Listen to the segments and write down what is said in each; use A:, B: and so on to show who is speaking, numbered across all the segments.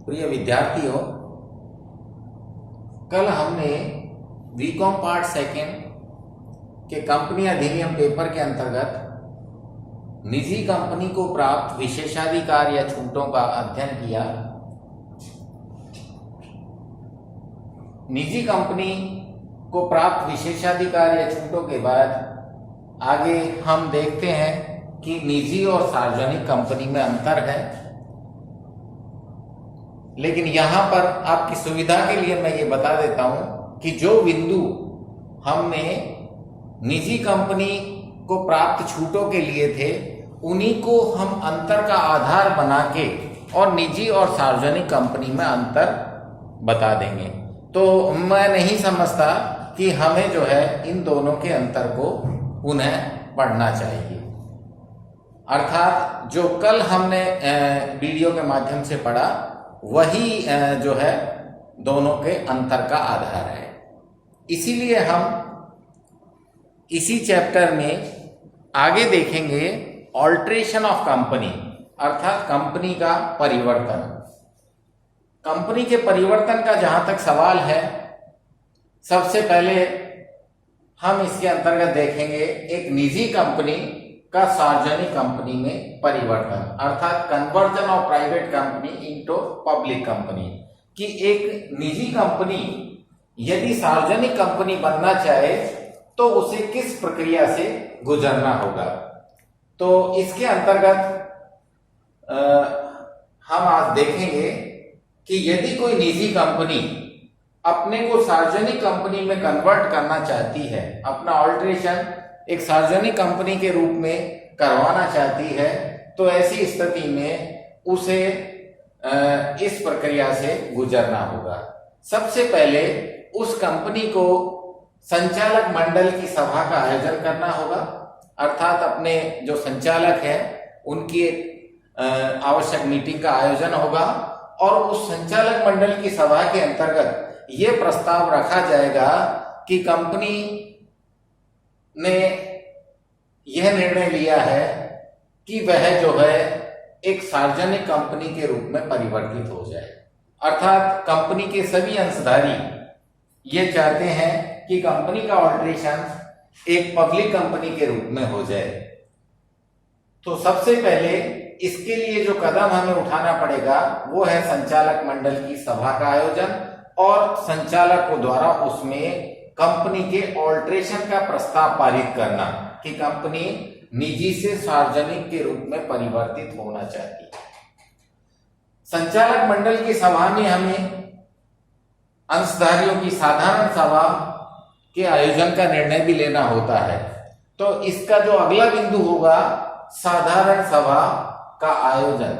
A: प्रिय विद्यार्थियों, कल हमने बीकॉम पार्ट सेकेंड के कंपनी अधिनियम पेपर के अंतर्गत निजी कंपनी को प्राप्त विशेषाधिकार या छूटों का अध्ययन किया। निजी कंपनी को प्राप्त विशेषाधिकार या छूटों के बाद आगे हम देखते हैं कि निजी और सार्वजनिक कंपनी में अंतर है। लेकिन यहां पर आपकी सुविधा के लिए मैं ये बता देता हूं कि जो बिंदु हमने निजी कंपनी को प्राप्त छूटों के लिए थे, उन्हीं को हम अंतर का आधार बना के और निजी और सार्वजनिक कंपनी में अंतर बता देंगे। तो मैं नहीं समझता कि हमें जो है इन दोनों के अंतर को पुनः पढ़ना चाहिए। अर्थात जो कल हमने वीडियो के माध्यम से पढ़ा, वही जो है दोनों के अंतर का आधार है। इसीलिए हम इसी चैप्टर में आगे देखेंगे ऑल्ट्रेशन ऑफ कंपनी, अर्थात कंपनी का परिवर्तन। कंपनी के परिवर्तन का जहां तक सवाल है, सबसे पहले हम इसके अंतर्गत देखेंगे एक निजी कंपनी का सार्वजनिक कंपनी में परिवर्तन, अर्थात conversion of private company into public company. कि एक निजी कंपनी यदि सार्वजनिक कंपनी बनना चाहे तो उसे किस प्रक्रिया से गुजरना होगा। तो इसके अंतर्गत हम आज देखेंगे कि यदि कोई निजी कंपनी अपने को सार्वजनिक कंपनी में कन्वर्ट करना चाहती है, अपना ऑल्ट्रेशन एक सार्वजनिक कंपनी के रूप में करवाना चाहती है, तो ऐसी स्थिति में उसे इस प्रक्रिया से गुजरना होगा। सबसे पहले उस कंपनी को संचालक मंडल की सभा का आयोजन करना होगा, अर्थात अपने जो संचालक है उनकी एक आवश्यक मीटिंग का आयोजन होगा और उस संचालक मंडल की सभा के अंतर्गत ये प्रस्ताव रखा जाएगा कि कंपनी ने यह निर्णय लिया है कि वह जो है एक सार्वजनिक कंपनी के रूप में परिवर्तित हो जाए। अर्थात कंपनी के सभी अंशधारी ये चाहते हैं कि कंपनी का ऑल्ट्रेशन एक पब्लिक कंपनी के रूप में हो जाए। तो सबसे पहले इसके लिए जो कदम हमें उठाना पड़ेगा वो है संचालक मंडल की सभा का आयोजन और संचालकों द्वारा उसमें कंपनी के ऑल्ट्रेशन का प्रस्ताव पारित करना कि कंपनी निजी से सार्वजनिक के रूप में परिवर्तित होना चाहती है। संचालक मंडल की सभा में हमें अंशधारियों की साधारण सभा के आयोजन का निर्णय भी लेना होता है। तो इसका जो अगला बिंदु होगा साधारण सभा का आयोजन।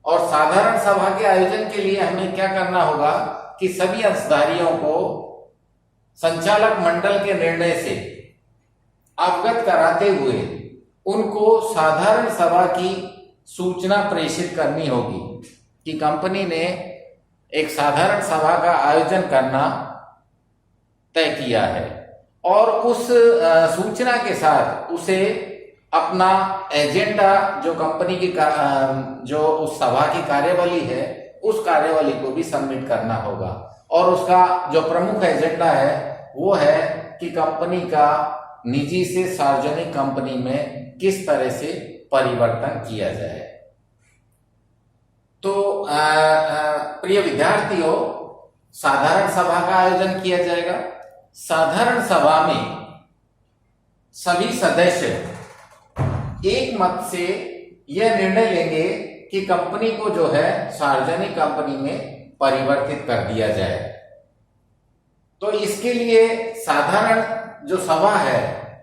A: और साधारण सभा के आयोजन के लिए हमें क्या करना होगा कि सभी अंशधारियों को संचालक मंडल के निर्णय से अवगत कराते हुए उनको साधारण सभा की सूचना प्रेषित करनी होगी कि कंपनी ने एक साधारण सभा का आयोजन करना तय किया है। और उस सूचना के साथ उसे अपना एजेंडा जो कंपनी की जो उस सभा की कार्यवाही है, उस कार्यवाही को भी सबमिट करना होगा। और उसका जो प्रमुख एजेंडा है वो है कि कंपनी का निजी से सार्वजनिक कंपनी में किस तरह से परिवर्तन किया जाए। तो प्रिय विद्यार्थियों, साधारण सभा का आयोजन किया जाएगा। साधारण सभा में सभी सदस्य एक मत से यह निर्णय लेंगे कि कंपनी को जो है सार्वजनिक कंपनी में परिवर्तित कर दिया जाए। तो इसके लिए साधारण जो सभा है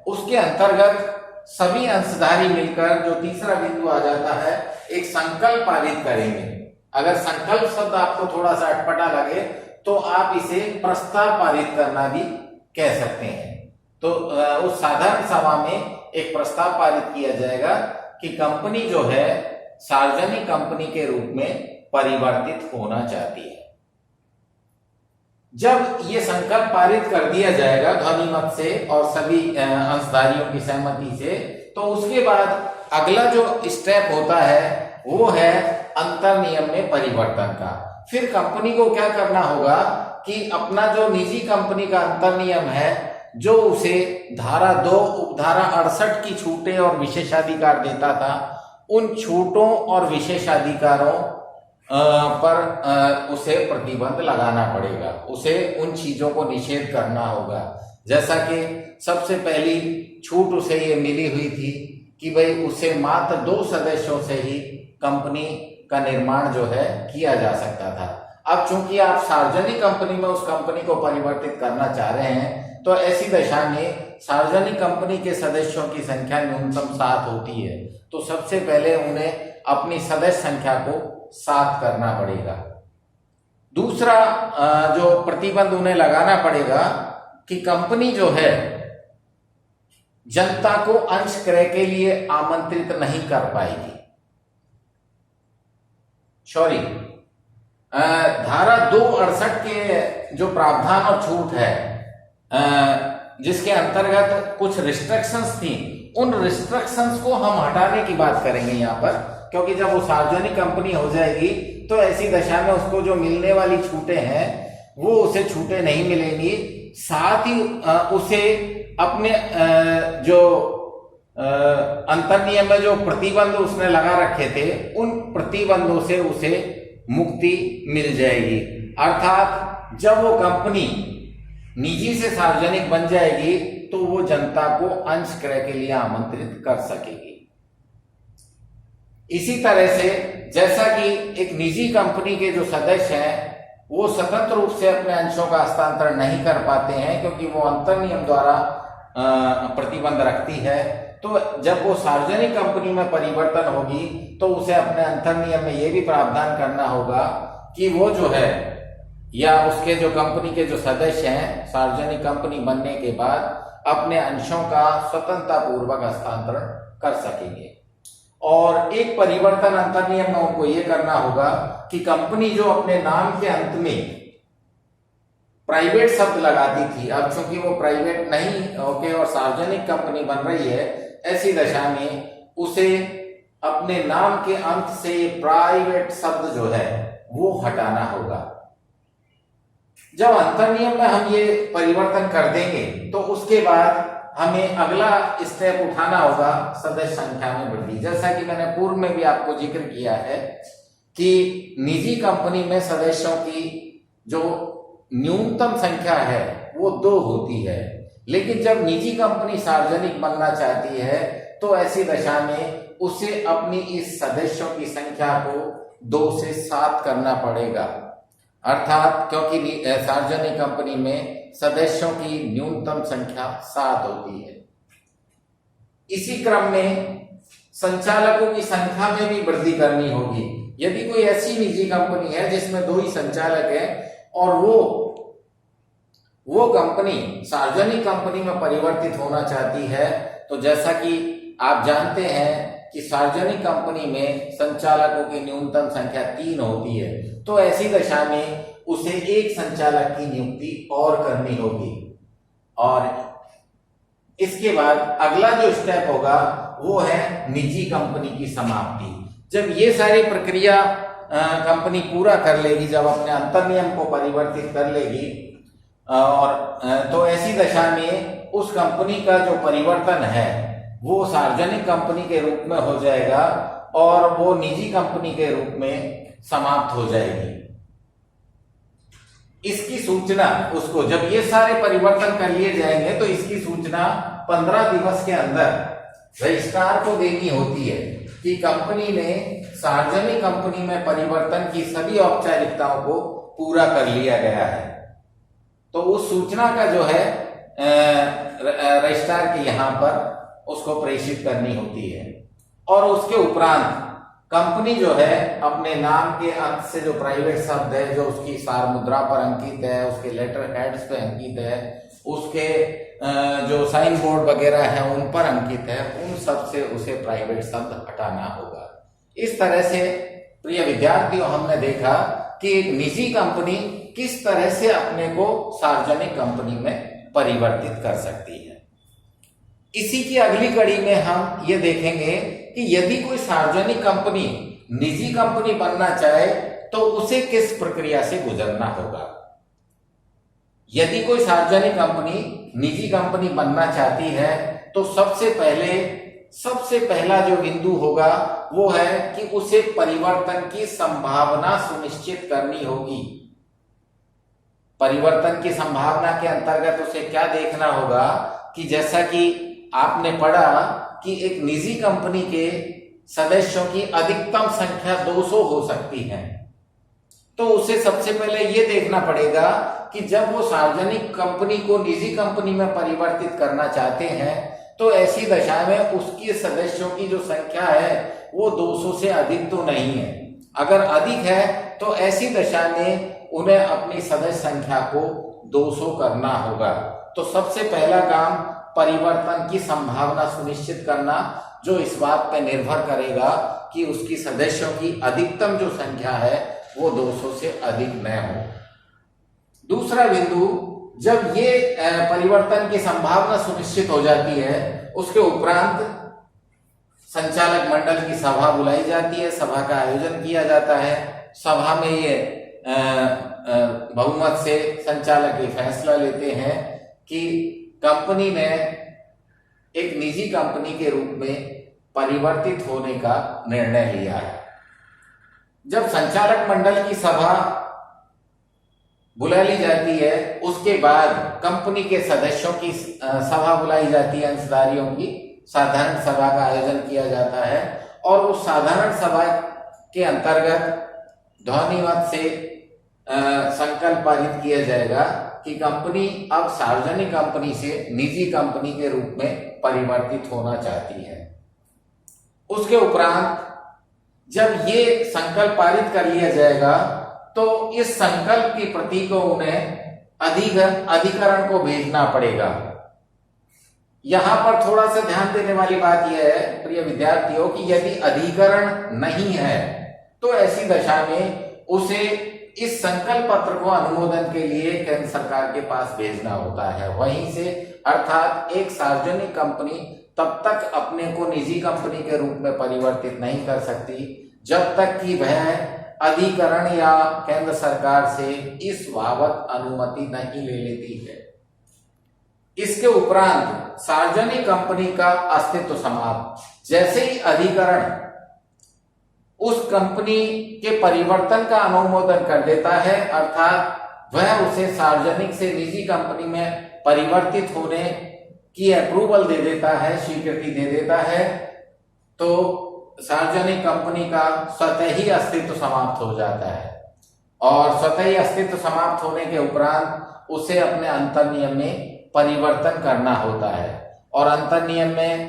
A: उसके अंतर्गत सभी अंशधारी मिलकर, जो तीसरा बिंदु आ जाता है, एक संकल्प पारित करेंगे। अगर संकल्प शब्द आपको थोड़ा सा अटपटा लगे तो आप इसे प्रस्ताव पारित करना भी कह सकते हैं। तो उस साधारण सभा में एक प्रस्ताव पारित किया जाएगा कि कंपनी जो है सार्वजनिक कंपनी के रूप में परिवर्तित होना चाहती है। जब ये संकल्प पारित कर दिया जाएगा ध्वनिमत से और सभी अंशधारियों की सहमति से, तो उसके बाद अगला जो स्टेप होता है वो है अंतर नियम में परिवर्तन का। फिर कंपनी को क्या करना होगा कि अपना जो निजी कंपनी का अंतर नियम है, जो उसे धारा 2 उपधारा 68 की छूटें और विशेषाधिकार देता था, उन छूटों और विशेषाधिकारों पर उसे प्रतिबंध लगाना पड़ेगा, उसे उन चीजों को निषेध करना होगा। जैसा कि सबसे पहली छूट उसे ये मिली हुई थी कि भाई उसे मात्र 2 सदस्यों से ही कंपनी का निर्माण जो है किया जा सकता था। अब चूंकि आप सार्वजनिक कंपनी में उस कंपनी को परिवर्तित करना चाह रहे हैं, तो ऐसी दशा में सार्वजनिक कंपनी के सदस्यों की संख्या न्यूनतम 7 होती है। तो सबसे पहले उन्हें अपनी सदस्य संख्या को 7 करना पड़ेगा। दूसरा जो प्रतिबंध उन्हें लगाना पड़ेगा कि कंपनी जो है जनता को अंश क्रय के लिए आमंत्रित नहीं कर पाएगी। सॉरी, धारा 268 के जो प्रावधान और छूट है, जिसके अंतर्गत कुछ रिस्ट्रिक्शंस थी, उन रिस्ट्रिक्शंस को हम हटाने की बात करेंगे यहाँ पर, क्योंकि जब वो सार्वजनिक कंपनी हो जाएगी तो ऐसी दशा में उसको जो मिलने वाली छूटें हैं वो उसे छूटें नहीं मिलेंगी। साथ ही उसे अपने जो अंतर नियम में जो प्रतिबंध उसने लगा रखे थे, उन प्रतिबंधों से उसे मुक्ति मिल जाएगी। अर्थात जब वो कंपनी निजी से सार्वजनिक बन जाएगी तो वो जनता को अंश क्रय के लिए आमंत्रित कर सकेगी। इसी तरह से जैसा कि एक निजी कंपनी के जो सदस्य हैं वो स्वतंत्र रूप से अपने अंशों का हस्तांतरण नहीं कर पाते हैं, क्योंकि वो अंतर नियम द्वारा प्रतिबंध रखती है। तो जब वो सार्वजनिक कंपनी में परिवर्तन होगी तो उसे अपने अंतर नियम में ये भी प्रावधान करना होगा कि वो जो है या उसके जो कंपनी के जो सदस्य हैं सार्वजनिक कंपनी बनने के बाद अपने अंशों का स्वतंत्रता पूर्वक हस्तांतरण कर सकेंगे। और एक परिवर्तन अंतर नियम में उनको ये करना होगा कि कंपनी जो अपने नाम के अंत में प्राइवेट शब्द लगाती थी, अब चूंकि वो प्राइवेट नहीं होके और सार्वजनिक कंपनी बन रही है, ऐसी दशा में उसे अपने नाम के अंत से प्राइवेट शब्द जो है वो हटाना होगा। जब अंतर नियम में हम ये परिवर्तन कर देंगे तो उसके बाद हमें अगला स्टेप उठाना होगा सदस्य संख्या में वृद्धि। जैसा कि मैंने पूर्व में भी आपको जिक्र किया है कि निजी कंपनी में सदस्यों की जो न्यूनतम संख्या है वो 2 होती है, लेकिन जब निजी कंपनी सार्वजनिक बनना चाहती है तो ऐसी दशा में उसे अपनी इस सदस्यों की संख्या को 2 से 7 करना पड़ेगा। अर्थात क्योंकि सार्वजनिक कंपनी में सदस्यों की न्यूनतम संख्या 7 होती है। इसी क्रम में संचालकों की संख्या में भी वृद्धि करनी होगी। यदि कोई ऐसी निजी कंपनी है जिसमें 2 ही संचालक हैं और वो कंपनी सार्वजनिक कंपनी में परिवर्तित होना चाहती है, तो जैसा कि आप जानते हैं कि सार्वजनिक कंपनी में संचालकों की न्यूनतम संख्या 3 होती है, तो ऐसी दशा में उसे एक संचालक की नियुक्ति और करनी होगी। और इसके बाद अगला जो स्टेप होगा वो है निजी कंपनी की समाप्ति। जब ये सारी प्रक्रिया कंपनी पूरा कर लेगी, जब अपने अंतर नियम को परिवर्तित कर लेगी, और तो ऐसी दशा में उस कंपनी का जो परिवर्तन है वो सार्वजनिक कंपनी के रूप में हो जाएगा और वो निजी कंपनी के रूप में समाप्त हो जाएगी। इसकी सूचना उसको, जब ये सारे परिवर्तन कर लिए जाएंगे तो इसकी सूचना 15 दिवस के अंदर रजिस्ट्रार को देनी होती है कि कंपनी ने सार्वजनिक कंपनी में परिवर्तन की सभी औपचारिकताओं को पूरा कर लिया गया है। तो उस सूचना का जो है रजिस्ट्रार के यहाँ पर उसको प्रेषित करनी होती है। और उसके उपरांत कंपनी जो है अपने नाम के अंत से जो प्राइवेट शब्द है, जो उसकी सार मुद्रा पर अंकित है, उसके लेटर हेड्स पे अंकित है, उसके जो साइन बोर्ड वगैरह है उन पर अंकित है, उन सब से उसे प्राइवेट शब्द हटाना होगा। इस तरह से प्रिय विद्यार्थियों, हमने देखा कि एक निजी कंपनी किस तरह से अपने को सार्वजनिक कंपनी में परिवर्तित कर सकती है। इसी की अगली कड़ी में हम ये देखेंगे कि यदि कोई सार्वजनिक कंपनी निजी कंपनी बनना चाहे तो उसे किस प्रक्रिया से गुजरना होगा। यदि कोई सार्वजनिक कंपनी निजी कंपनी बनना चाहती है तो सबसे पहला जो बिंदु होगा वो है कि उसे परिवर्तन की संभावना सुनिश्चित करनी होगी। परिवर्तन की संभावना के अंतर्गत उसे क्या देखना होगा कि जैसा कि आपने पढ़ा कि एक निजी कंपनी के सदस्यों की अधिकतम संख्या 200 हो सकती है, तो उसे सबसे पहले यह देखना पड़ेगा कि जब वो सार्वजनिक कंपनी को निजी कंपनी में परिवर्तित करना चाहते हैं तो ऐसी दशा में उसके सदस्यों की जो संख्या है वो 200 से अधिक तो नहीं है। अगर अधिक है तो ऐसी दशा में उन्हें अपनी सदस्य संख्या को 200 करना होगा। तो सबसे पहला काम परिवर्तन की संभावना सुनिश्चित करना, जो इस बात पर निर्भर करेगा कि उसकी सदस्यों की अधिकतम जो संख्या है वो 200 से अधिक न हो। दूसरा बिंदु, जब ये परिवर्तन की संभावना सुनिश्चित हो जाती है उसके उपरांत संचालक मंडल की सभा बुलाई जाती है, सभा का आयोजन किया जाता है। सभा में ये बहुमत से संचालक ये फैसला लेते हैं कि कंपनी ने एक निजी कंपनी के रूप में परिवर्तित होने का निर्णय लिया है। जब संचालक मंडल की सभा बुला ली जाती है उसके बाद कंपनी के सदस्यों की सभा बुलाई जाती है, अंशधारियों की साधारण सभा का आयोजन किया जाता है और उस साधारण सभा के अंतर्गत ध्वनिमत से संकल्प पारित किया जाएगा कि कंपनी अब सार्वजनिक कंपनी से निजी कंपनी के रूप में परिवर्तित होना चाहती है। उसके उपरांत जब ये संकल्प पारित कर लिया जाएगा तो इस संकल्प की प्रति को उन्हें अधिकरण को भेजना पड़ेगा। यहां पर थोड़ा सा ध्यान देने वाली बात यह है प्रिय विद्यार्थियों कि यदि अधिकरण नहीं है तो ऐसी दशा में उसे इस संकल्प पत्र को अनुमोदन के लिए केंद्र सरकार के पास भेजना होता है। वहीं से अर्थात एक सार्वजनिक कंपनी तब तक अपने को निजी कंपनी के रूप में परिवर्तित नहीं कर सकती जब तक कि वह अधिकरण या केंद्र सरकार से इस बाबत अनुमति नहीं ले लेती है। इसके उपरांत सार्वजनिक कंपनी का अस्तित्व समाप्त। जैसे ही अधिकरण उस कंपनी के परिवर्तन का अनुमोदन कर देता है अर्थात वह उसे सार्वजनिक से निजी कंपनी में परिवर्तित होने की अप्रूवल दे देता है, स्वीकृति दे देता है, तो सार्वजनिक कंपनी का स्वतः ही अस्तित्व समाप्त हो जाता है और स्वतः ही अस्तित्व समाप्त होने के उपरांत उसे अपने अंतर्नियम में परिवर्तन करना होता है। और अंतर्नियम में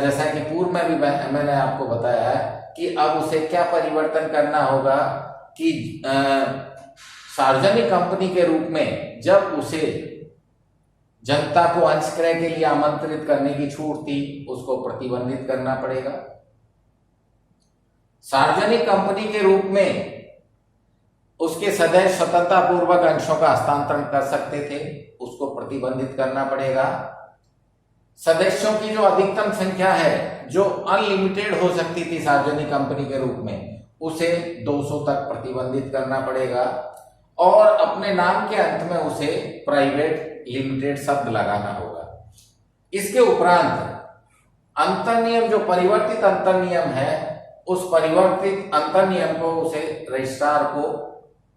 A: जैसा कि पूर्व में भी मैंने आपको बताया है कि अब उसे क्या परिवर्तन करना होगा कि सार्वजनिक कंपनी के रूप में जब उसे जनता को अंशक्रय के लिए आमंत्रित करने की छूट थी उसको प्रतिबंधित करना पड़ेगा। सार्वजनिक कंपनी के रूप में उसके सदस्य स्वतंत्रता पूर्वक अंशों का हस्तांतरण कर सकते थे, उसको प्रतिबंधित करना पड़ेगा। सदस्यों की जो अधिकतम संख्या है जो अनलिमिटेड हो सकती थी सार्वजनिक कंपनी के रूप में, उसे 200 तक प्रतिबंधित करना पड़ेगा और अपने नाम के अंत में उसे प्राइवेट लिमिटेड शब्द लगाना होगा। इसके उपरांत अंतर्नियम, जो परिवर्तित अंतर्नियम है, उस परिवर्तित अंतर्नियम को उसे रजिस्ट्रार को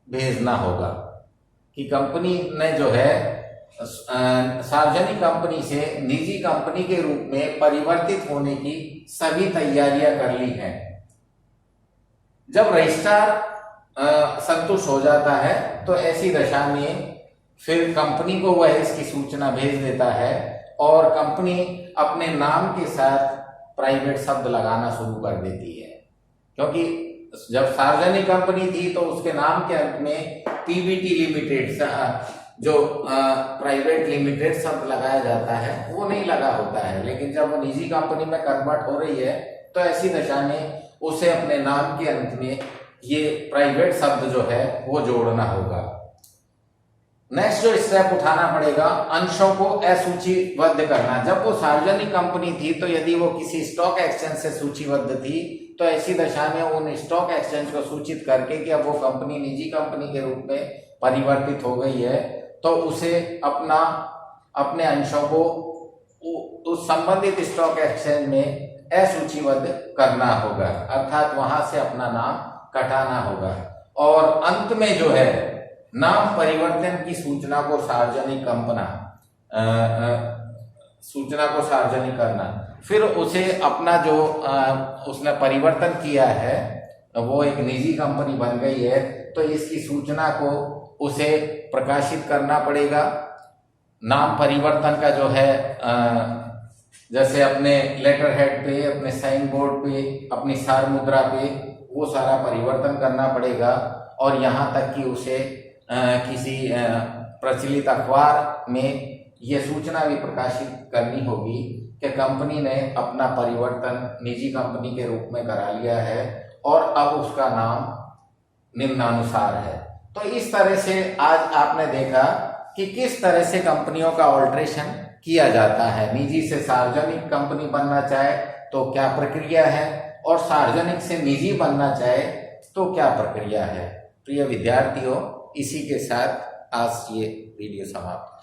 A: भेजना होगा कि कंपनी ने जो है सार्वजनिक कंपनी से निजी कंपनी के रूप में परिवर्तित होने की सभी तैयारियां कर ली हैं। जब रजिस्ट्रार संतुष्ट हो जाता है तो ऐसी दशा में फिर कंपनी को वह इसकी सूचना भेज देता है और कंपनी अपने नाम के साथ प्राइवेट शब्द लगाना शुरू कर देती है। क्योंकि जब सार्वजनिक कंपनी थी तो उसके नाम के अंत में पीवीटी लिमिटेड, जो प्राइवेट लिमिटेड शब्द लगाया जाता है, वो नहीं लगा होता है। लेकिन जब वो निजी कंपनी में कन्वर्ट हो रही है तो ऐसी दशा में उसे अपने नाम के अंत में ये प्राइवेट शब्द जो है वो जोड़ना होगा। नेक्स्ट जो स्टेप उठाना पड़ेगा, अंशों को असूचीबद्ध करना। जब वो सार्वजनिक कंपनी थी तो यदि वो किसी स्टॉक एक्सचेंज से सूचीबद्ध थी तो ऐसी दशा में उन स्टॉक एक्सचेंज को सूचित करके कि अब वो कंपनी निजी कंपनी के रूप में परिवर्तित हो गई है, तो उसे अपने अंशों को उस संबंधित स्टॉक एक्सचेंज में असूचीबद्ध करना होगा, अर्थात वहां से अपना नाम कटाना होगा। और अंत में जो है नाम परिवर्तन की सूचना को सार्वजनिक करना, फिर उसे अपना जो उसने परिवर्तन किया है वो एक निजी कंपनी बन गई है, तो इसकी सूचना को उसे प्रकाशित करना पड़ेगा। नाम परिवर्तन का जो है जैसे अपने लेटर हेड पे, अपने साइन बोर्ड पे, अपनी सार मुद्रा पे वो सारा परिवर्तन करना पड़ेगा। और यहाँ तक कि उसे किसी प्रचलित अखबार में ये सूचना भी प्रकाशित करनी होगी कि कंपनी ने अपना परिवर्तन निजी कंपनी के रूप में करा लिया है और अब उसका नाम निम्नानुसार है। तो इस तरह से आज आपने देखा कि किस तरह से कंपनियों का ऑल्ट्रेशन किया जाता है। निजी से सार्वजनिक कंपनी बनना चाहे तो क्या प्रक्रिया है, और सार्वजनिक से निजी बनना चाहे तो क्या प्रक्रिया है। प्रिय विद्यार्थियों, इसी के साथ आज ये वीडियो समाप्त।